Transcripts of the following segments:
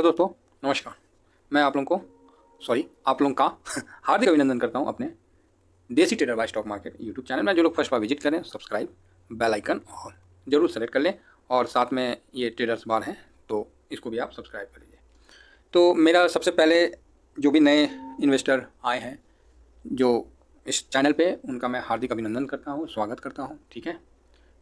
तो दोस्तों नमस्कार। मैं आप लोगों का हार्दिक अभिनंदन करता हूं अपने देसी trader by stock market YouTube channel में। जो लोग फर्स्ट बार विजिट करें, सब्सक्राइब, बेल आइकन ऑल जरूर सेलेक्ट कर लें और साथ में ये ट्रेडर्स बार है तो इसको भी आप सब्सक्राइब कर लीजिए। तो मेरा सबसे पहले जो भी नए इन्वेस्टर आए हैं जो इस चैनल पे, उनका मैं हार्दिक अभिनंदन करता हूँ, स्वागत करता हूँ। ठीक है,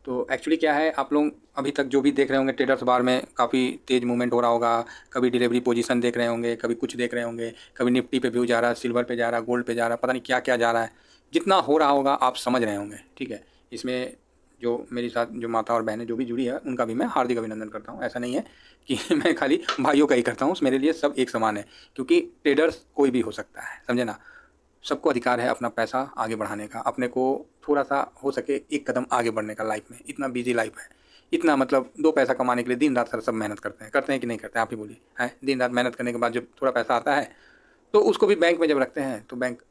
तो एक्चुअली क्या है, आप लोग अभी तक जो भी देख रहे होंगे ट्रेडर्स बार में काफ़ी तेज़ मूवमेंट हो रहा होगा। कभी डिलीवरी पोजीशन देख रहे होंगे, कभी कुछ देख रहे होंगे, कभी निफ्टी पे व्यू जा रहा है, सिल्वर पे जा रहा है, गोल्ड पे जा रहा है, पता नहीं क्या क्या जा रहा है। जितना हो रहा होगा आप समझ रहे होंगे। ठीक है, इसमें जो मेरे साथ जो माता और बहनें जो भी जुड़ी है उनका भी मैं हार्दिक अभिनंदन करता हूँ। ऐसा नहीं है कि मैं खाली भाइयों का ही करता हूँ, मेरे लिए सब एक समान है, क्योंकि ट्रेडर्स कोई भी हो सकता है, समझे ना। सबको अधिकार है अपना पैसा आगे बढ़ाने का, अपने को थोड़ा सा हो सके एक कदम आगे बढ़ने का लाइफ में। इतना बिजी लाइफ है, इतना मतलब दो पैसा कमाने के लिए दिन रात सर सब मेहनत करते हैं कि नहीं करते हैं, आप ही बोलिए। हैं, दिन रात मेहनत करने के बाद जब थोड़ा पैसा आता है तो उसको भी बैंक में जब रखते हैं तो बैंक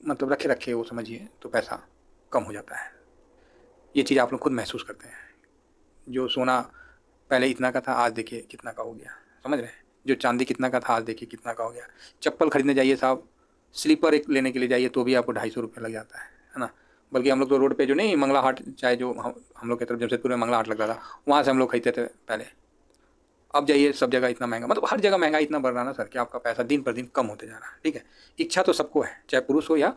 मतलब रखे रखे वो समझिए तो पैसा कम हो जाता है। ये चीज़ आप लोग खुद महसूस करते हैं। जो सोना पहले इतना का था आज देखिए कितना का हो गया, समझ रहे हैं। जो चांदी कितना का था आज देखिए कितना का हो गया। चप्पल खरीदने जाइए साहब, स्लीपर एक लेने के लिए जाइए तो भी आपको 250 रुपये लग जाता है ना। बल्कि हम लोग तो रोड पे जो नहीं मंगला हाट, चाहे जो हम लोग की तरफ जमशेदपुर में मंगला हाट लगता था, वहाँ से हम लोग खरीदते थे पहले। अब जाइए सब जगह इतना महंगा, मतलब हर जगह महंगाई इतना बढ़ रहा ना सर कि आपका पैसा दिन पर दिन कम होते जा रहा है। ठीक है, इच्छा तो सबको है, चाहे पुरुष हो या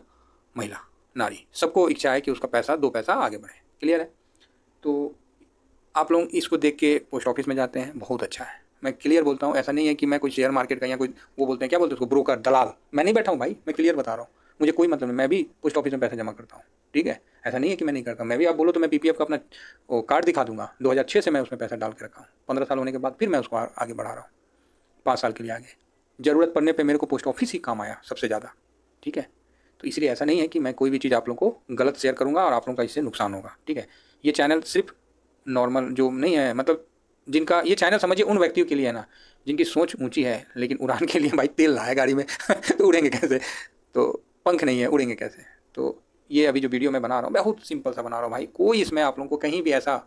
महिला नारी, सबको इच्छा है कि उसका पैसा दो पैसा आगे बढ़े। क्लियर है। तो आप लोग इसको देख के पोस्ट ऑफिस में जाते हैं, बहुत अच्छा है। मैं क्लियर बोलता हूँ, ऐसा नहीं है कि मैं कोई शेयर मार्केट का या कोई वो बोलते हैं क्या बोलते हैं उसको, ब्रोकर दलाल। मैं नहीं बैठा हूँ भाई, मैं क्लियर बता रहा हूँ। मुझे कोई मतलब नहीं, मैं भी पोस्ट ऑफिस में पैसा जमा करता हूँ। ठीक है, ऐसा नहीं है कि मैं नहीं करता। मैं भी, आप बोलो तो मैं पीपीएफ का अपना वो कार्ड दिखा दूंगा, 2006 से मैं उसमें पैसा डाल के रखा हूँ। 15 साल होने के बाद फिर मैं उसको आगे बढ़ा रहा हूँ, 5 साल के लिए आगे। ज़रूरत पड़ने पर मेरे को पोस्ट ऑफिस ही काम आया सबसे ज़्यादा। ठीक है, तो इसलिए ऐसा नहीं है कि मैं कोई भी चीज़ आप लोगों को गलत शेयर करूँगा और आप लोगों का इससे नुकसान होगा। ठीक है, ये चैनल सिर्फ नॉर्मल जो नहीं है, मतलब जिनका ये चैनल समझिए उन व्यक्तियों के लिए है ना जिनकी सोच ऊंची है लेकिन उड़ान के लिए भाई तेल ना है गाड़ी में तो उड़ेंगे कैसे, तो पंख नहीं है उड़ेंगे कैसे। तो ये अभी जो वीडियो मैं बना रहा हूँ बहुत सिंपल सा बना रहा हूँ भाई। कोई इसमें आप लोगों को कहीं भी ऐसा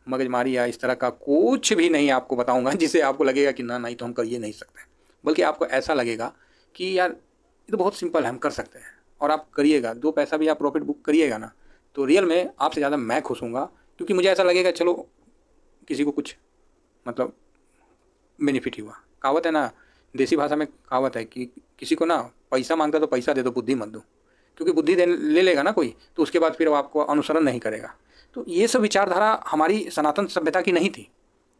मगजमारी या इस तरह का कुछ भी नहीं आपको बताऊंगा जिससे आपको लगेगा कि ना नहीं तो हम कर ये नहीं सकते। बल्कि आपको ऐसा लगेगा कि यार ये तो बहुत सिंपल है, हम कर सकते हैं। और आप करिएगा, दो पैसा भी आप प्रॉफिट बुक करिएगा ना, तो रियल में आपसे ज़्यादा मैं खुश हूँगा। क्योंकि मुझे ऐसा लगेगा चलो किसी को कुछ मतलब बेनिफिट ही हुआ। कहावत है ना, देसी भाषा में कहावत है कि किसी को ना पैसा मांगता तो पैसा दे दो, बुद्धि मत दो। क्योंकि बुद्धि दे ले लेगा ना कोई तो उसके बाद फिर वो आपको अनुसरण नहीं करेगा। तो ये सब विचारधारा हमारी सनातन सभ्यता की नहीं थी।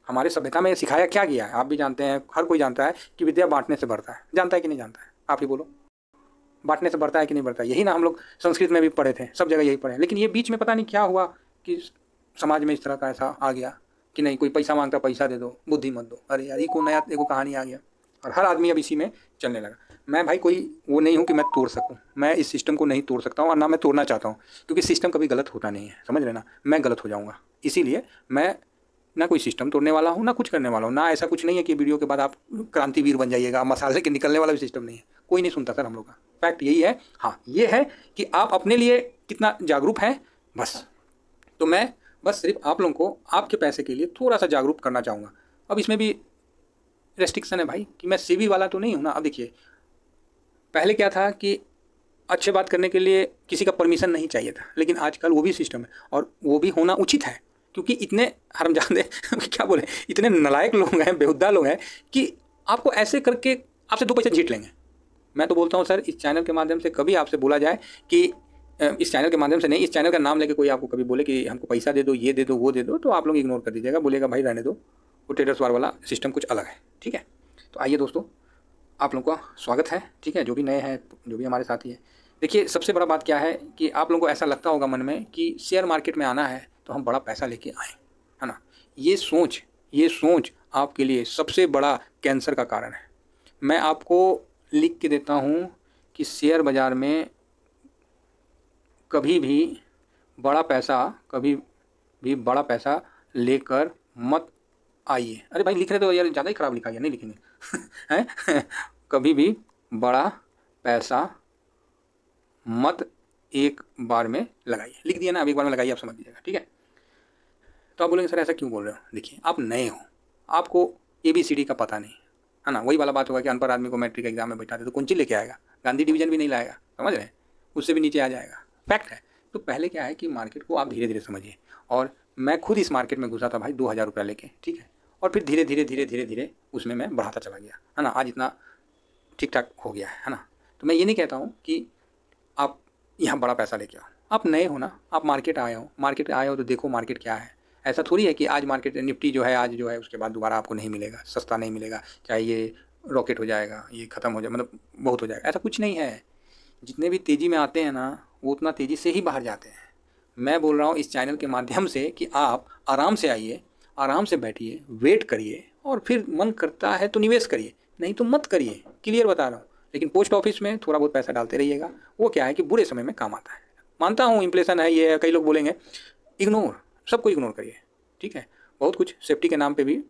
हमारे सभ्यता में सिखाया क्या गया है आप भी जानते हैं, हर कोई जानता है कि विद्या बांटने से बढ़ता है। जानता है कि नहीं जानता है, आप ही बोलो। बांटने से बढ़ता है कि नहीं बढ़ता है, यही ना हम लोग संस्कृत में भी पढ़े थे, सब जगह यही पढ़े। लेकिन ये बीच में पता नहीं क्या हुआ कि समाज में इस तरह का ऐसा आ गया कि नहीं, कोई पैसा मांगता पैसा दे दो, बुद्धि मत दो। अरे यार ये को नया देखो कहानी आ गया और हर आदमी अब इसी में चलने लगा। मैं भाई कोई वो नहीं हूँ कि मैं तोड़ सकूँ, मैं इस सिस्टम को नहीं तोड़ सकता हूँ और ना मैं तोड़ना चाहता हूँ। क्योंकि सिस्टम कभी गलत होता नहीं है, समझ रहे ना, मैं गलत हो जाऊँगा। इसीलिए मैं ना कोई सिस्टम तोड़ने वाला हूँ ना कुछ करने वाला हूँ। ना ऐसा कुछ नहीं है कि वीडियो के बाद आप क्रांतिवीर बन जाइएगा, मसाले के निकलने वाला भी सिस्टम नहीं है। कोई नहीं सुनता सर हम लोग का, फैक्ट यही है। हाँ ये है कि आप अपने लिए कितना जागरूक हैं बस। तो मैं बस सिर्फ आप लोगों को आपके पैसे के लिए थोड़ा सा जागरूक करना चाहूँगा। अब इसमें भी रेस्ट्रिक्शन है भाई कि मैं सेबी वाला तो नहीं हूँ ना। अब देखिए पहले क्या था कि अच्छे बात करने के लिए किसी का परमिशन नहीं चाहिए था, लेकिन आजकल वो भी सिस्टम है और वो भी होना उचित है। क्योंकि इतने हरामजादे क्या बोले, इतने नालायक लोग हैं, बेहुदा लोग हैं कि आपको ऐसे करके आपसे दो पैसे जीत लेंगे। मैं तो बोलता हूँ सर इस चैनल के माध्यम से कभी आपसे बोला जाए कि इस चैनल के माध्यम से नहीं, इस चैनल का नाम लेके कोई आपको कभी बोले कि हमको पैसा दे दो, ये दे दो, वो दे दो, तो आप लोग इग्नोर कर दीजिएगा, बोलेगा भाई रहने दो, वो ट्रेडर्स वार वाला सिस्टम कुछ अलग है। ठीक है, तो आइए दोस्तों आप लोगों का स्वागत है। ठीक है, जो भी नए हैं, जो भी हमारे साथी हैं, देखिए सबसे बड़ा बात क्या है कि आप लोगों को ऐसा लगता होगा मन में कि शेयर मार्केट में आना है तो हम बड़ा पैसा लेके आएँ, है ना। ये सोच आपके लिए सबसे बड़ा कैंसर का कारण है। मैं आपको लिख के देता हूँ कि शेयर बाज़ार में कभी भी बड़ा पैसा लेकर मत आइए। अरे भाई लिख रहे तो यार ज़्यादा ही ख़राब लिखा है, नहीं लिखेंगे हैं कभी भी बड़ा पैसा मत एक बार में लगाइए। लिख दिया ना, अब एक बार में लगाइए, आप समझ लीजिएगा। ठीक है, तो आप बोलेंगे सर ऐसा क्यों बोल रहे हो। देखिए आप नए हो, आपको ABCD का पता नहीं, है ना। वही वाला बात होगा कि अनपढ़ आदमी को मैट्रिक एग्जाम में बैठा दे तो कौन चीज़ लेके आएगा, गांधी डिवीजन भी नहीं लाएगा, समझ रहे हैं, उससे भी नीचे आ जाएगा, फैक्ट है। तो पहले क्या है कि मार्केट को आप धीरे धीरे समझिए। और मैं खुद इस मार्केट में घुसा था भाई 2000 रुपया लेके, ठीक है, और फिर धीरे धीरे धीरे धीरे धीरे उसमें मैं बढ़ाता चला गया, है ना। आज इतना ठीक ठाक हो गया है ना। तो मैं ये नहीं कहता हूँ कि आप यहाँ बड़ा पैसा लेके आओ, आप नए हो ना, आप मार्केट आए हो तो देखो मार्केट क्या है। ऐसा थोड़ी है कि आज मार्केट निफ्टी जो है आज जो है उसके बाद दोबारा आपको नहीं मिलेगा, सस्ता नहीं मिलेगा, चाहे ये रॉकेट हो जाएगा, ये ख़त्म हो जाए, मतलब बहुत हो जाएगा, ऐसा कुछ नहीं है। जितने भी तेज़ी में आते हैं ना वो उतना तेज़ी से ही बाहर जाते हैं। मैं बोल रहा हूँ इस चैनल के माध्यम से कि आप आराम से आइए, आराम से बैठिए, वेट करिए, और फिर मन करता है तो निवेश करिए, नहीं तो मत करिए, क्लियर बता रहा हूँ। लेकिन पोस्ट ऑफिस में थोड़ा बहुत पैसा डालते रहिएगा, वो क्या है कि बुरे समय में काम आता है। मानता हूँ इन्फ्लेशन है, ये है, कई लोग बोलेंगे, इग्नोर, सबको इग्नोर करिए, ठीक है। बहुत कुछ सेफ्टी के नाम पे भी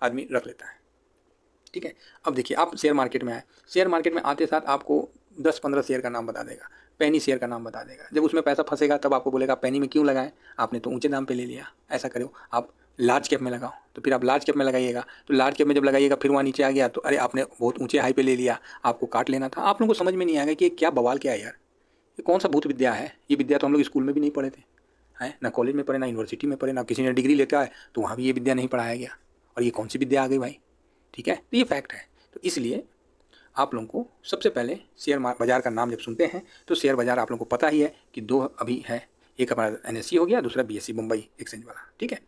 आदमी रख लेता है, ठीक है। अब देखिए आप शेयर मार्केट में आए, शेयर मार्केट में आते साथ आपको 10-15 शेयर का नाम बता देगा, पेनी शेयर का नाम बता देगा। जब उसमें पैसा फंसेगा तब आपको बोलेगा पेनी में क्यों लगाएं, आपने तो ऊंचे दाम पे ले लिया, ऐसा करो आप लार्ज कैप में लगाओ। तो फिर आप लार्ज कैप में लगाइएगा, तो लार्ज कैप में जब लगाइएगा फिर वहाँ नीचे आ गया तो अरे आपने बहुत ऊंचे हाई पे ले लिया, आपको काट लेना था। आप लोगों को समझ में नहीं आएगा कि ये क्या बवाल क्या है यार, ये कौन सा भूत विद्या है। ये विद्या तो हम लोग स्कूल में भी नहीं पढ़े थे, हैं ना, कॉलेज में पढ़े, ना यूनिवर्सिटी में पढ़े, ना किसी ने डिग्री लेकर आए तो वहाँ भी ये विद्या नहीं पढ़ाया गया। और ये कौन सी विद्या आ गई भाई, ठीक है। तो ये फैक्ट है। तो इसलिए आप लोगों को सबसे पहले शेयर बाज़ार का नाम जब सुनते हैं तो शेयर बाज़ार आप लोगों को पता ही है कि दो अभी है, एक हमारा NSE हो गया, दूसरा BSE मुंबई एक्सचेंज वाला, ठीक है।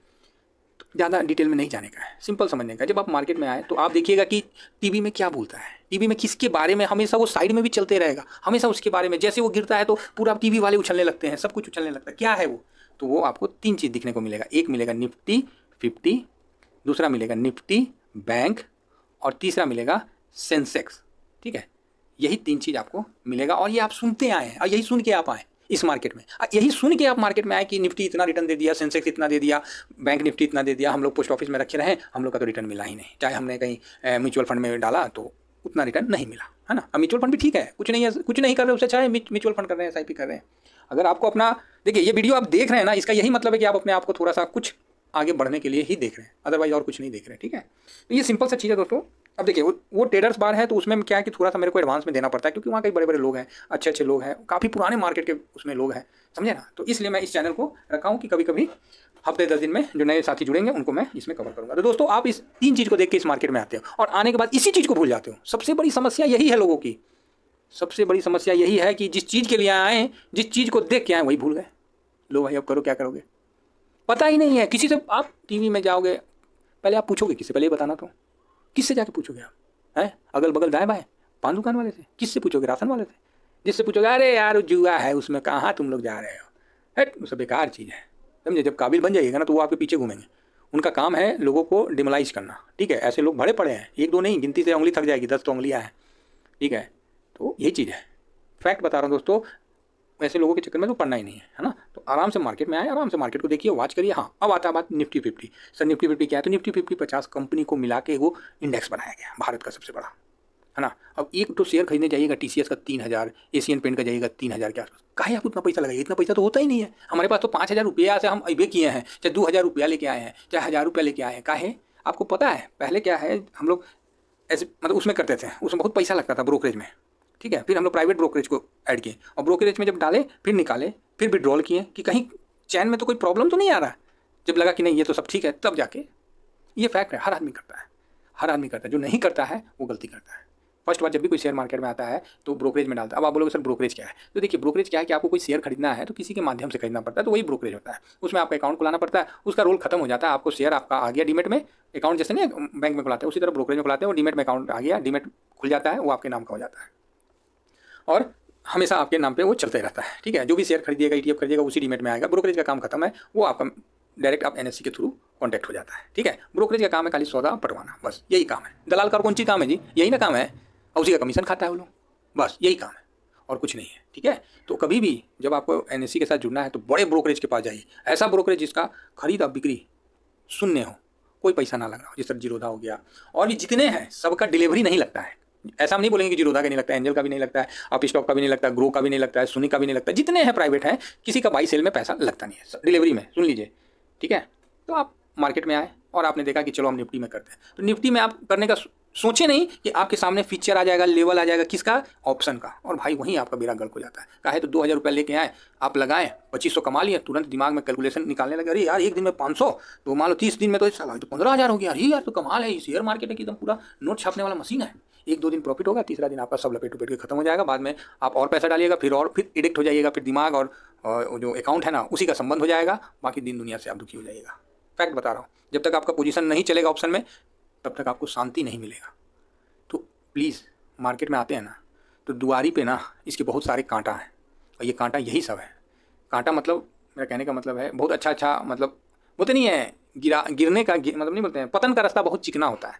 तो ज़्यादा डिटेल में नहीं जाने का है, सिंपल समझने का। जब आप मार्केट में आए तो आप देखिएगा कि टीवी में क्या बोलता है, टीवी में किसके बारे में, हमेशा वो साइड में भी चलते रहेगा, हमेशा उसके बारे में। जैसे वो गिरता है तो पूरा टीवी वाले उछलने लगते हैं, सब कुछ उछलने लगता है। क्या है वो, तो वो आपको 3 चीज़ दिखने को मिलेगा। एक मिलेगा निफ्टी 50, दूसरा मिलेगा निफ्टी बैंक, और तीसरा मिलेगा सेंसेक्स, ठीक है। यही 3 चीज़ आपको मिलेगा और ये आप सुनते आए हैं और यही सुन के आप आए इस मार्केट में। यही सुन के आप मार्केट में आए कि निफ्टी इतना रिटर्न दे दिया, सेंसेक्स इतना दे दिया, बैंक निफ्टी इतना दे दिया, हम लोग पोस्ट ऑफिस में रखे रहे, हम लोग का तो रिटर्न मिला ही नहीं। चाहे हमने कहीं म्यूचुअल फंड में डाला तो उतना रिटर्न नहीं मिला, है ना। अब म्यूचुअल फंड भी ठीक है, कुछ नहीं है, कुछ नहीं कर रहे उससे चाहे म्यूचुअल फंड कर रहे हैं, SIP कर रहे हैं। अगर आपको अपना, देखिए ये वीडियो आप देख रहे हैं ना, इसका यही मतलब है कि आप अपने आप को थोड़ा सा कुछ आगे बढ़ने के लिए ही देख रहे हैं, अदरवाइज और कुछ नहीं देख रहे हैं, ठीक है। तो ये सिंपल सा चीज़ है दोस्तों। अब देखिए वो ट्रेडर्स बार है तो उसमें क्या है कि थोड़ा सा मेरे को एडवांस में देना पड़ता है, क्योंकि वहाँ कई बड़े बड़े लोग हैं, अच्छे अच्छे लोग हैं, काफ़ी पुराने मार्केट के उसमें लोग हैं, समझे ना। तो इसलिए मैं इस चैनल को रखा हूँ कि कभी कभी हफ्ते 10 दिन में जो नए साथी जुड़ेंगे उनको मैं इसमें कवर करूँगा। तो दोस्तों आप इस 3 चीज़ को देख के इस मार्केट में आते हो और आने के बाद इसी चीज़ को भूल जाते हो। सबसे बड़ी समस्या यही है लोगों की, सबसे बड़ी समस्या यही है कि जिस चीज़ के लिए आए, जिस चीज़ को देख के आए वही भूल गए। लो भाई अब करो, क्या करोगे, पता ही नहीं है। किसी से आप टीवी में जाओगे, पहले आप पूछोगे किससे, पहले ये बताना तो, किससे जाके पूछोगे आप, हैं अगल बगल दाएं बाएं, पान दुकान वाले से, किससे पूछोगे, राशन वाले से, जिससे पूछोगे अरे यार जुआ है उसमें कहाँ तुम लोग जा रहे हो, हट वो सब बेकार चीज़ है, समझे। जब काबिल बन जाइएगा ना तो वो आपके पीछे घूमेंगे, उनका काम है लोगों को डिमोलाइज करना, ठीक है। ऐसे लोग भरे पड़े हैं, 1-2 नहीं, गिनती से उंगली थक जाएगी, 10 तो उंगलियाँ हैं, ठीक है। तो यही चीज़ है, फैक्ट बता रहा हूँ दोस्तों। ऐसे लोगों के चक्कर में तो पढ़ना ही नहीं है ना। तो आराम से मार्केट में आए, आराम से मार्केट को देखिए, वॉच करिए। हाँ अब आता है बात निफ्टी 50। सर निफ्टी 50 क्या है, तो निफ्टी 50 कंपनी को मिला के वो इंडेक्स बनाया गया, भारत का सबसे बड़ा, है ना। अब एक तो शेयर खरीदने जाइएगा TCS का 3000, एशियन पेंट का जाइएगा 3000 के आसपास, काहे आप उतना पैसा लगाइए, इतना पैसा तो होता ही नहीं है हमारे पास। तो 5000 रुपया से हम अबे किए हैं, चाहे 2000 रुपया लेके आए हैं, चाहे 1000 रुपया लेके आए हैं, काहे। आपको पता है पहले क्या है, हम लोग ऐसे मतलब उसमें करते थे, उसमें बहुत पैसा लगता था ब्रोकरेज में, ठीक है। फिर हम लोग प्राइवेट ब्रोकरेज को ऐड किए और ब्रोकरेज में जब डाले फिर निकाले फिर विड्रॉल किए कि कहीं चैन में तो कोई प्रॉब्लम तो नहीं आ रहा। जब लगा कि नहीं ये तो सब ठीक है तब जाके, ये फैक्ट है, हर आदमी करता है, हर आदमी करता है। जो नहीं करता है वो गलती करता है। फर्स्ट बार जब भी कोई शेयर मार्केट में आता है तो ब्रोकरेज में डालता है। अब आप बोलोगे सर ब्रोकरेज क्या है, तो देखिए ब्रोकरेज क्या है कि आपको कोई शेयर खरीदना है तो किसी के माध्यम से खरीदना पड़ता है, तो वही ब्रोकरेज होता है। उसमें आपका अकाउंट खुलाना पड़ता है, उसका रोल खत्म हो जाता है, आपको शेयर आपका आ गया डीमेट में, अकाउंट जैसे नहीं बैंक में खुलाते हैं उसी तरह ब्रोकरेज में खुलाते हैं, वो डीमेट में अकाउंट आ गया, डीमेट खुल जाता है, वो आपके नाम का हो जाता है और हमेशा आपके नाम पे वो चलते रहता है, ठीक है। जो भी शेयर खरीदिएगा, ETF खरीदिएगा उसी डीमेट में आएगा। ब्रोकरेज का काम खत्म है, वो आपका डायरेक्ट आप NSE के थ्रू कॉन्टैक्ट हो जाता है, ठीक है। ब्रोकरेज का काम है खाली सौदा पटवाना, बस यही काम है। दलाल का कौन सी काम है जी, यही ना काम है, और उसी का कमीशन खाता है वो लोग, बस यही काम है और कुछ नहीं है, ठीक है। तो कभी भी जब आपको NSE के साथ जुड़ना है तो बड़े ब्रोकरेज के पास जाइए, ऐसा ब्रोकरेज जिसका खरीद और बिक्री शून्य हो, कोई पैसा ना लग रहा हो, जिस तरह जीरोधा हो गया और भी जितने हैं सबका डिलीवरी नहीं लगता है। ऐसा हम नहीं बोलेंगे कि जीरोधा का नहीं लगता है, एंजल का भी नहीं लगता है, आप स्टॉक का भी नहीं लगता है, ग्रो का भी नहीं लगता है, सुनी का भी नहीं लगता है, जितने हैं प्राइवेट हैं किसी का बाई सेल में पैसा लगता नहीं है, डिलीवरी में, सुन लीजिए, ठीक है। तो आप मार्केट में आए और आपने देखा कि चलो हम निफ्टी में करते हैं, तो निफ्टी में आप करने का सोचे नहीं कि आपके सामने फीचर आ जाएगा, लेवल आ जाएगा किसका, ऑप्शन का, और भाई वहीं आपका बेड़ा गर्क हो जाता है। कहा है तो 2000 रुपये लेके आए, आप लगाएं, 2500 कमा लिए, तुरंत दिमाग में कैलकुलेशन निकालने लगे, अरे यार एक दिन में 500, तो मान लो 30 दिन में तो साला तो 15,000 हो गया, अरे यार तो कमाल है, शेयर मार्केट है कि एकदम पूरा नोट छापने वाला मशीन है। 1-2 दिन प्रॉफिट होगा, तीसरा दिन आपका सब लपेट के खत्म हो जाएगा, बाद में आप और पैसा डालिएगा, फिर एडिक्ट हो जाइएगा, फिर दिमाग और जो अकाउंट है ना उसी का संबंध हो जाएगा, बाकी दिन दुनिया से आप दुखी हो जाइएगा। फैक्ट बता रहा हूँ, जब तक आपका पोजीशन नहीं चलेगा ऑप्शन में तब तक आपको शांति नहीं मिलेगा। तो प्लीज़ मार्केट में आते हैं ना तो दुआरी पे ना इसके बहुत सारे कांटा हैं, और ये कांटा यही सब है। कांटा मतलब मेरा कहने का मतलब है बहुत अच्छा मतलब बोलते नहीं है गिरने का मतलब नहीं बोलते हैं, पतन का रास्ता बहुत चिकना होता है।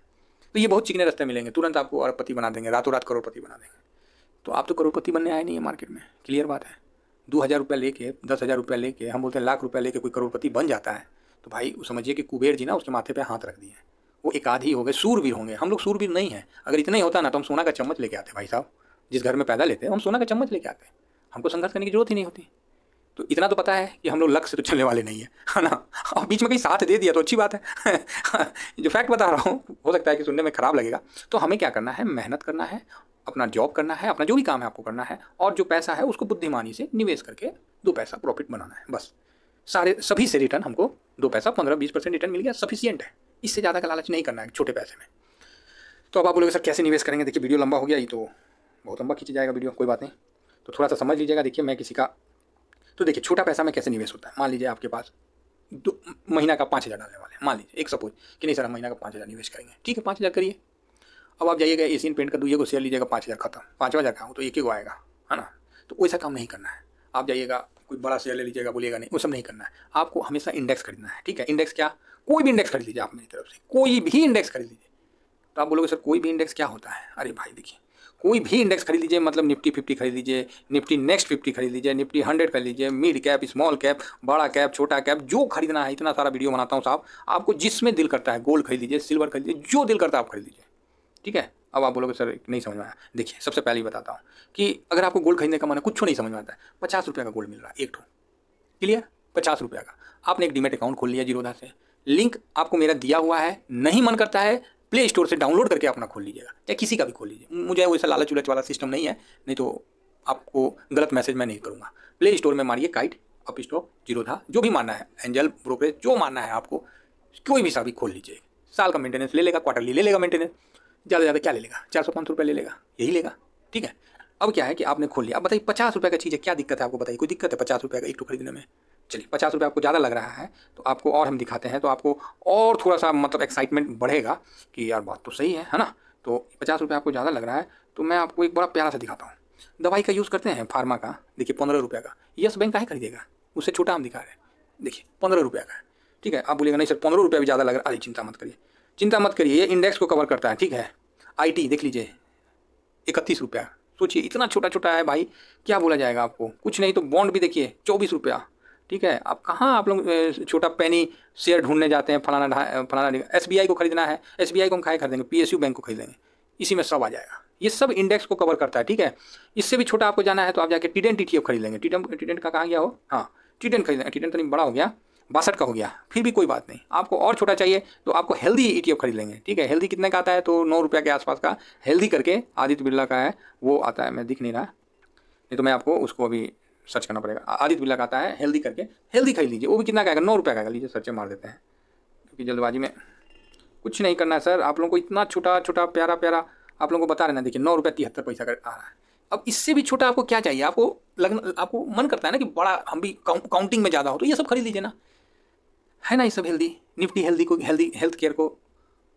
तो ये बहुत चिकने रास्ते मिलेंगे, तुरंत आपको अरबपति बना देंगे, रातों रात करोड़पति बना देंगे। तो आप तो करोड़पति बनने आए नहीं है मार्केट में, क्लियर बात है। 2000 रुपये लेके, 10,000 रुपये लेके, हम बोलते हैं लाख रुपये लेके कोई करोड़पति बन जाता है तो भाई समझिए कि कुबेर जी ना उसके माथे पे हाथ रख दिए, वो एक आध ही हो गए, सूरवीर होंगे। हम लोग सूरवीर नहीं हैं। अगर इतना ही होता ना तो हम सोना का चम्मच लेके आते भाई साहब, जिस घर में पैदा लेते हैं हम सोना का चम्मच लेके आते हैं, हमको संघर्ष करने की जरूरत ही नहीं होती। तो इतना तो पता है कि हम लोग लक्ष्य से तो चलने वाले नहीं है ना, और बीच में कहीं साथ दे दिया तो अच्छी बात है जो फैक्ट बता रहा हूँ हो सकता है कि सुनने में खराब लगेगा। तो हमें क्या करना है, मेहनत करना है, अपना जॉब करना है, अपना जो भी काम है आपको करना है, और जो पैसा है उसको बुद्धिमानी से निवेश करके 2 पैसा प्रॉफिट बनाना है, बस। सभी से रिटर्न हमको 2 पैसा 15-20% रिटर्न मिल गया, सफिशियंट है, इससे ज़्यादा का लालच नहीं करना है छोटे पैसे में। तो अब आप बोलोगे सर कैसे निवेश करेंगे, देखिए वीडियो लंबा हो गया, ये तो बहुत लंबा खींच जाएगा वीडियो, कोई बात नहीं, तो थोड़ा सा समझ लीजिएगा। देखिए मैं किसी का, तो देखिए छोटा पैसा में कैसे निवेश होता है। मान लीजिए आपके पास महीना का 5,000 डालने वाले हैं, मान लीजिए एक सपोज कि नहीं सर हम महीना का 5,000 निवेश करेंगे, ठीक है 5,000 करिए। अब आप जाइएगा एशियन पेंट का 2 को शेयर लीजिएगा, 5,000 खत्म, 5,000 का हो तो 1 ही आएगा, है ना। तो वैसा काम नहीं करना है। आप जाइएगा कोई बड़ा शेयर ले लीजिएगा, बोलिएगा नहीं, वो सब नहीं करना है। आपको हमेशा इंडेक्स खरीदना है, ठीक है। इंडेक्स क्या, कोई भी इंडेक्स खरीद लीजिए आप मेरी तरफ से, कोई भी इंडेक्स खरीद लीजिए। तो आप बोलोगे सर कोई भी इंडेक्स क्या होता है, अरे भाई देखिए कोई भी इंडेक्स खरीद लीजिए, मतलब निफ्टी 50 खरीद लीजिए, निफ्टी नेक्स्ट 50 खरीद लीजिए, निफ्टी 100 खरीद लीजिए, मिड कैप, स्मॉल कैप, बड़ा कैप, छोटा कैप, जो खरीदना है। इतना सारा वीडियो बनाता हूँ साहब, आपको जिसमें दिल करता है, गोल्ड खरीद लीजिए, सिल्वर खरीद लीजिए, जो दिल करता है आप खरीद लीजिए, ठीक है। अब आप बोलोगे सर नहीं समझ में आया, देखिए सबसे पहले ही बताता हूँ कि अगर आपको गोल्ड खरीदने का मन है, कुछ नहीं समझ में आता है, 50 रुपये का गोल्ड मिल रहा है एक ठो, क्लियर, 50 रुपये का। आपने एक डीमेट अकाउंट खोल लिया जीरोधा से, लिंक आपको मेरा दिया हुआ है, नहीं मन करता है प्ले स्टोर से डाउनलोड करके अपना खोल लीजिएगा, या किसी का भी खोल लीजिए, मुझे वैसा लालच उलच वाला सिस्टम नहीं है, नहीं तो आपको गलत मैसेज मैं नहीं करूँगा। प्ले स्टोर में मारिए काइट, अप स्टॉक, जीरोधा, जो भी मानना है, एंजल ब्रोकरेज, जो मानना है आपको, कोई भी सा भी खोल लीजिए। साल का मेंटेनेंस ले लेगा, क्वार्टरली ले लेगा मेंटेनेंस, ज़्यादा ज़्यादा क्या ले लेगा, 400-500 रुपये ले लेगा, यही लेगा, ठीक है। अब क्या है कि आपने खोल लिया, अब बताइए 50 रुपये का चीज़ है, क्या दिक्कत है आपको, बताइए कोई दिक्कत है 50 रुपये का एक टू खरीदने में। चलिए 50 रुपये आपको ज़्यादा लग रहा है तो आपको और हम दिखाते हैं, तो आपको और थोड़ा सा मतलब एक्साइटमेंट बढ़ेगा कि यार बात तो सही है ना। तो 50 रुपये आपको ज़्यादा लग रहा है तो मैं आपको एक बड़ा प्यारा सा दिखाता हूँ। दवाई का यूज़ करते हैं फार्मा का, देखिए 15 रुपये का, यस बैंक का ही खरीदेगा, उससे छोटा हम दिखा रहे हैं, देखिए 15 रुपये का है, ठीक है। आप बोलिएगा नहीं सर 15 रुपये भी ज़्यादा लग रहा है, अरे चिंता मत करिए, चिंता मत करिए, ये इंडेक्स को कवर करता है, ठीक है। IT देख लीजिए 31 रुपया, सोचिए इतना छोटा छोटा है भाई, क्या बोला जाएगा आपको, कुछ नहीं। तो बॉन्ड भी देखिए 24 रुपया, ठीक है। आप कहाँ आप लोग छोटा पेनी शेयर ढूंढने जाते हैं, फलाना SBI को खरीदना है, SBI को हम खाए खरीदेंगे, PSU बैंक को खरीदेंगे, इसी में सब आ जाएगा, ये सब इंडेक्स को कवर करता है, ठीक है। इससे भी छोटा आपको जाना है तो आप जाके टीडेंट ETF खरीद लेंगे, टीडेंट का कहाँ गया हो, हाँ टीडेंट खरीद लेंगे, टीडेंट तो नहीं बड़ा हो गया, 62 का हो गया, फिर भी कोई बात नहीं। आपको और छोटा चाहिए तो आपको हेल्दी ETF खरीद लेंगे, ठीक है। हेल्दी कितने का आता है, तो 9 रुपये के आसपास का हेल्दी करके आदित्य बिरला का है, वो आता है, मैं दिख नहीं रहा, नहीं तो मैं आपको उसको अभी सर्च करना पड़ेगा। आदित्य बिरला का आता है हेल्दी करके, हेल्दी खरीद लीजिए, वो भी कितना का आएगा, 9 रुपये का आएगा, लीजिए सर्च मार देते हैं, क्योंकि जल्दबाजी में कुछ नहीं करना है सर। आप लोगों को इतना छोटा छोटा प्यारा प्यारा आप लोगों को बता रहे ना, देखिए 9 रुपये 73 पैसा का आ रहा है। अब इससे भी छोटा आपको क्या चाहिए, आपको मन करता है ना कि बड़ा हम भी काउंटिंग में ज़्यादा हो, तो ये सब खरीद लीजिए ना, है ना। ये सब हेल्दी, निफ्टी हेल्दी को, हेल्दी हेल्थ केयर को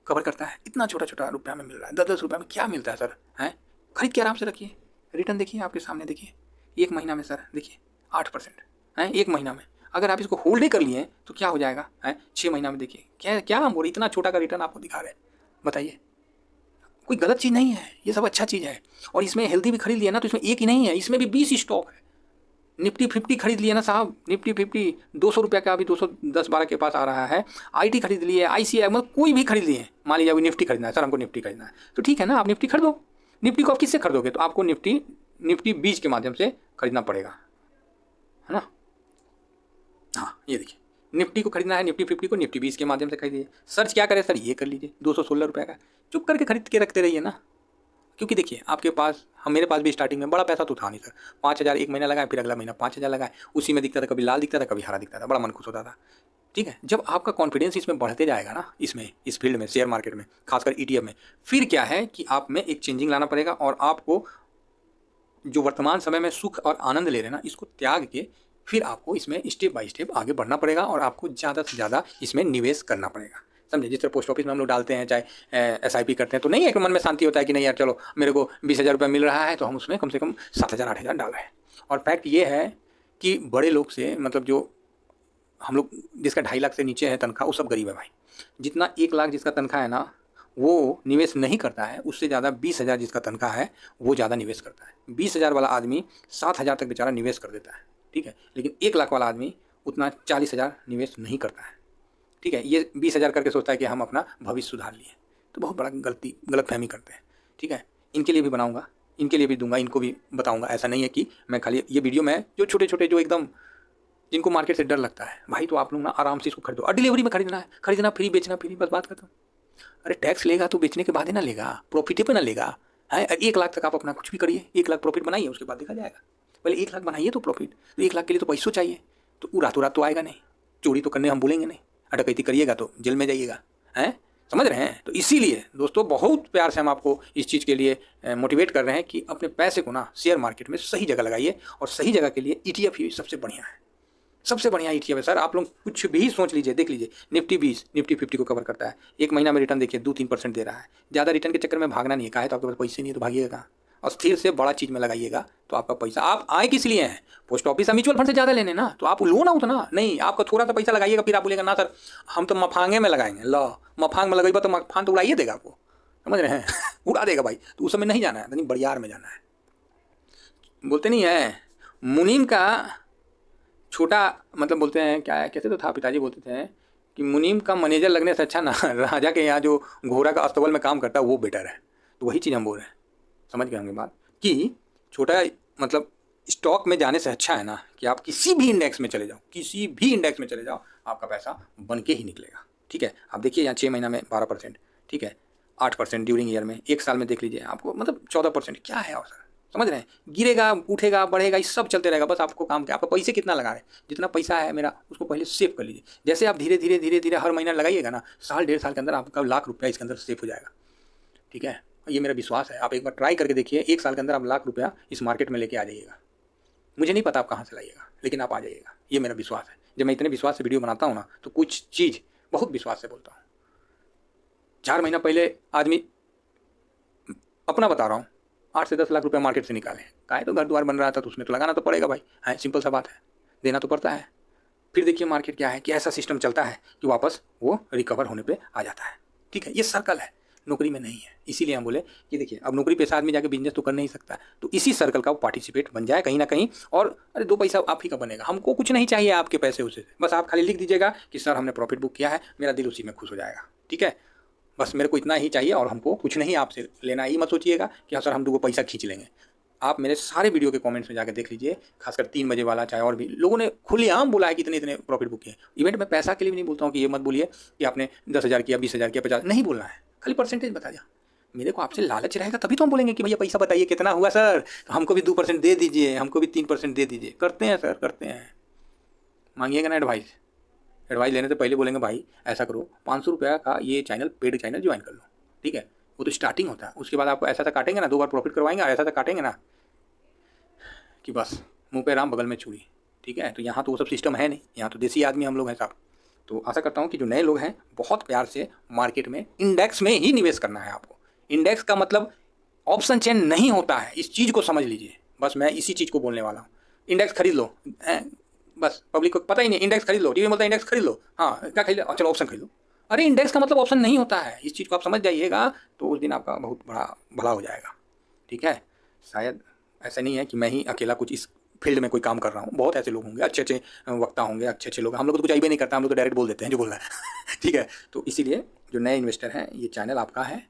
कवर करता है, इतना छोटा छोटा रुपया में मिल रहा है, 10-10 रुपये में क्या मिलता है सर, हैं। खरीद के आराम से रखिए, रिटर्न देखिए आपके सामने, देखिए 1 महीना में सर देखिए 8% हैं 1 महीना में। अगर आप इसको होल्ड ही कर लिए तो क्या हो जाएगा, हैं 6 महीना में देखिए क्या क्या हम बोल, इतना छोटा का रिटर्न आपको दिखा रहे हैं, बताइए। कोई गलत चीज़ नहीं है, ये सब अच्छा चीज़ है। और इसमें हेल्दी भी खरीद लिया ना तो इसमें एक ही नहीं है, इसमें भी 20 स्टॉक है। निफ्टी 50 खरीद लिया ना साहब, निफ्टी 50 200 रुपये का अभी 210-12 के पास आ रहा है। IT खरीद लिए, ICI, मतलब कोई भी खरीद लिए, मान लीजिए अभी निफ्टी खरीदना है सर, हमको निफ्टी खरीदना है तो ठीक है ना, आप निफ्टी खरीदो। निफ्टी को आप किससे खरीदोगे, तो आपको निफ्टी 20 के माध्यम से खरीदना पड़ेगा, है ना। हाँ ये देखिए निफ्टी को खरीदना है, निफ्टी 50 को निफ्टी 20 के माध्यम से खरीदिए। सर्च क्या करें सर, ये कर लीजिए, 216 रुपये का चुप करके खरीद के रखते रहिए ना। क्योंकि देखिए आपके पास, हम मेरे पास भी स्टार्टिंग में बड़ा पैसा तो था नहीं सर, 5,000 एक महीना लगाए, फिर अगला महीना 5,000 लगाए, उसी में दिखता था, कभी लाल दिखता था, कभी हरा दिखता था, बड़ा मन खुश होता था। ठीक है, जब आपका कॉन्फिडेंस इसमें बढ़ते जाएगा ना, इसमें इस फील्ड में, शेयर मार्केट में, खासकर ETF में, फिर क्या है कि आप में एक चेंजिंग लाना पड़ेगा और आपको जो वर्तमान समय में सुख और आनंद ले रहे हैं ना, इसको त्याग के फिर आपको इसमें स्टेप बाय स्टेप आगे बढ़ना पड़ेगा और आपको ज़्यादा से ज़्यादा इसमें निवेश करना पड़ेगा। समझे, जिस तरह पोस्ट ऑफिस में हम लोग डालते हैं, चाहे SIP करते हैं, तो नहीं है कि मन में शांति होता है कि नहीं यार चलो मेरे को 20,000 रुपये मिल रहा है तो हम उसमें कम से कम 7,000 8,000 डाल रहे हैं। और फैक्ट ये है कि बड़े लोग से, मतलब जो हम लोग जिसका 2.5 लाख से नीचे है तनख्वाह, वो सब गरीब है भाई। जितना 1 लाख जिसका तनख्वाह है ना, वो निवेश नहीं करता है, उससे ज़्यादा 20,000 जिसका तनख्वाह है वो ज़्यादा निवेश करता है। 20,000 वाला आदमी 7,000 तक बेचारा निवेश कर देता है, ठीक है, लेकिन 1 लाख वाला आदमी उतना 40,000 निवेश नहीं करता है। ठीक है, ये 20,000 करके सोचता है कि हम अपना भविष्य सुधार लिए, तो बहुत बड़ा गलतफहमी करते हैं। ठीक है, इनके लिए भी बनाऊंगा, इनके लिए भी दूंगा, इनको भी बताऊंगा। ऐसा नहीं है कि मैं खाली ये वीडियो में, जो छोटे छोटे जो एकदम जिनको मार्केट से डर लगता है भाई, तो आप लोग ना आराम से इसको खरीदो। और डिलीवरी में खरीदना है, खरीदना फ्री, बेचना फ्री, बस बात खत्म। अरे टैक्स लेगा तो बेचने के बाद ही ना लेगा, प्रॉफिट पे ना लेगा है। 1 लाख तक आप अपना कुछ भी करिए, 1 लाख प्रॉफिट बनाइए, उसके बाद देखा जाएगा। पहले 1 लाख बनाइए तो प्रॉफिट, तो 1 लाख के लिए तो पैसों चाहिए, तो रातों रात तो आएगा नहीं। चोरी तो करने हम बोलेंगे नहीं, डकैती करिएगा तो जेल में जाइएगा, हैं, समझ रहे हैं। तो इसीलिए दोस्तों बहुत प्यार से हम आपको इस चीज़ के लिए मोटिवेट कर रहे हैं कि अपने पैसे को ना शेयर मार्केट में सही जगह लगाइए, और सही जगह के लिए ETF ही सबसे बढ़िया है, सबसे बढ़िया ETF है सर। आप लोग कुछ भी सोच लीजिए, देख लीजिए, निफ्टी 20 निफ्टी 50 को कवर करता है, 1 महीना में रिटर्न देखिए 2-3% दे रहा है। ज़्यादा रिटर्न के चक्कर में भागना नहीं है, काहे तो आपके पास पैसे नहीं है तो भागिएगा कहाँ। और स्थिर से बड़ा चीज़ में लगाइएगा तो आपका पैसा, आप आए किस लिए हैं, पोस्ट ऑफिस या म्यूचुअल फंड से ज़्यादा लेने ना, तो आप लो ना उतना नहीं, आपका थोड़ा सा पैसा लगाइएगा, फिर आप बोलेगा ना सर हम तो मफांगे में लगाएंगे। लो, मफांग में लगाइएगा तो मफांग तो उड़ाइए देगा आपको, समझ रहे हैं उड़ा देगा भाई। तो उस समय नहीं जाना है, यानी बड़ियार में जाना है। बोलते नहीं है मुनीम का छोटा, मतलब बोलते हैं क्या है, कैसे तो था, पिताजी बोलते थे कि मुनीम का मैनेजर लगने से अच्छा ना राजा के यहाँ जो घोड़ा का अस्तबल में काम करता है वो बेटर है। तो वही चीज़ हम बोल रहे हैं, समझ गए होंगे बात, कि छोटा मतलब स्टॉक में जाने से अच्छा है ना कि आप किसी भी इंडेक्स में चले जाओ, किसी भी इंडेक्स में चले जाओ, आपका पैसा बन के ही निकलेगा। ठीक है, आप देखिए यहाँ 6 महीना में 12%, ठीक है, 8% ड्यूरिंग ईयर में, 1 साल में देख लीजिए आपको मतलब 14%। क्या है और सर, समझ रहे हैं, गिरेगा उठेगा बढ़ेगा, ये सब चलते रहेगा, बस आपको काम क्या, आपका पैसे कितना लगा रहे हैं, जितना पैसा है मेरा उसको पहले सेव कर लीजिए। जैसे आप धीरे धीरे धीरे धीरे हर महीना लगाइएगा ना, साल 1.5 साल के अंदर आपका लाख रुपया इसके अंदर सेव हो जाएगा। ठीक है, ये मेरा विश्वास है, आप एक बार ट्राई करके देखिए, 1 साल के अंदर आप लाख रुपया इस मार्केट में लेके आ जाइएगा। मुझे नहीं पता आप कहाँ से लाइएगा, लेकिन आप आ जाइएगा, ये मेरा विश्वास है। जब मैं इतने विश्वास से वीडियो बनाता हूँ ना, तो कुछ चीज़ बहुत विश्वास से बोलता हूँ। 4 महीना पहले आदमी, अपना बता रहा हूँ, 8 से 10 लाख रुपए मार्केट से निकाले, काहे तो घर द्वार बन रहा था तो उसमें तो लगाना तो पड़ेगा भाई, है सिंपल सा बात है, देना तो पड़ता है। फिर देखिए मार्केट क्या है कि ऐसा सिस्टम चलता है कि वापस वो रिकवर होने पे आ जाता है। ठीक है, ये सर्कल है, नौकरी में नहीं है। इसीलिए हम बोले कि देखिए अब नौकरी पेशा आदमी जाके बिजनेस तो कर नहीं सकता, तो इसी सर्कल का वो पार्टिसिपेट बन जाए कहीं ना कहीं, और अरे 2 पैसा आप ही का बनेगा। हमको कुछ नहीं चाहिए आपके पैसे उसे, बस आप खाली लिख दीजिएगा कि सर हमने प्रॉफिट बुक किया है, मेरा दिल उसी में खुश हो जाएगा। ठीक है, बस मेरे को इतना ही चाहिए, और हमको कुछ नहीं आपसे लेना। ही मत सोचिएगा कि हाँ सर हम 2 पैसा खींच लेंगे। आप मेरे सारे वीडियो के कमेंट्स में जाकर देख लीजिए, खासकर 3 बजे वाला, चाहे और भी लोगों ने खुलेआम बोला है कि इतने इतने प्रॉफिट बुक किए। इवेंट में पैसा के लिए भी नहीं बोलता हूँ कि ये मत बोलिए कि आपने 10,000 किया, 20,000 किया, 50, नहीं बोलना है, खाली परसेंटेज बता दिया। मेरे को आपसे लालच रहेगा तभी तो हम बोलेंगे कि भैया पैसा बताइए कितना हुआ सर, तो हमको भी 2% दे दीजिए, हमको भी 3% दे दीजिए। करते हैं सर, करते हैं, मांगिएगा ना एडवाइस। एडवाइस लेने से पहले बोलेंगे भाई ऐसा करो, 500 रुपया का ये चैनल, पेड चैनल ज्वाइन कर लो। ठीक है, वो तो स्टार्टिंग होता है, उसके बाद आपको ऐसा काटेंगे ना, 2 बार प्रॉफिट करवाएंगे, ऐसा काटेंगे ना कि बस मुंह पे राम बगल में चूड़ी। ठीक है, तो यहाँ तो वो सब सिस्टम है नहीं, यहाँ तो देसी आदमी हम लोग हैं साहब। तो आशा करता हूँ कि जो नए लोग हैं बहुत प्यार से मार्केट में इंडेक्स में ही निवेश करना है आपको। इंडेक्स का मतलब ऑप्शन चेन नहीं होता है, इस चीज़ को समझ लीजिए। बस मैं इसी चीज़ को बोलने वाला हूँ। इंडेक्स खरीद लो, बस पब्लिक को पता ही नहीं, इंडेक्स खरीद लो, टीवी में बोलता है इंडेक्स खरीद लो, हाँ क्या खरीद लो, चलो ऑप्शन खरीद लो। अरे इंडेक्स का मतलब ऑप्शन नहीं होता है, इस चीज़ को आप समझ जाइएगा तो उस दिन आपका बहुत बड़ा भला हो जाएगा। ठीक है, शायद ऐसा नहीं है कि मैं ही अकेला कुछ इस फील्ड में कोई काम कर रहा हूँ, बहुत ऐसे लोग होंगे, अच्छे अच्छे वक्ता होंगे, अच्छे अच्छे लोग। हम लोग तो कुछ आइए नहीं करता, हम लोग तो डायरेक्ट बोल देते हैं जो बोलना है। ठीक है, तो इसीलिए जो नए इन्वेस्टर हैं, ये चैनल आपका है,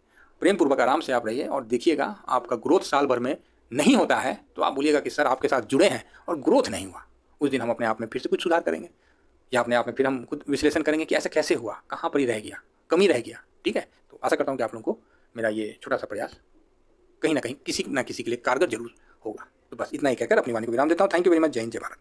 प्रेम पूर्वक आराम से आप रहिए और देखिएगा आपका ग्रोथ साल भर में नहीं होता है तो आप बोलिएगा कि सर आपके साथ जुड़े हैं और ग्रोथ नहीं हुआ, उस दिन हम अपने आप में फिर से कुछ सुधार करेंगे। या अपने आप में फिर हम खुद विश्लेषण करेंगे कि ऐसा कैसे हुआ, कहाँ पर ही रह गया, कमी रह गया। ठीक है, तो आशा करता हूँ कि आप लोगों को मेरा ये छोटा सा प्रयास कहीं ना कहीं किसी ना किसी के लिए कारगर जरूर होगा। तो बस इतना ही कहकर अपनी वाणी को विराम देता हूँ। Thank you very much. जय हिंद, जय भारत।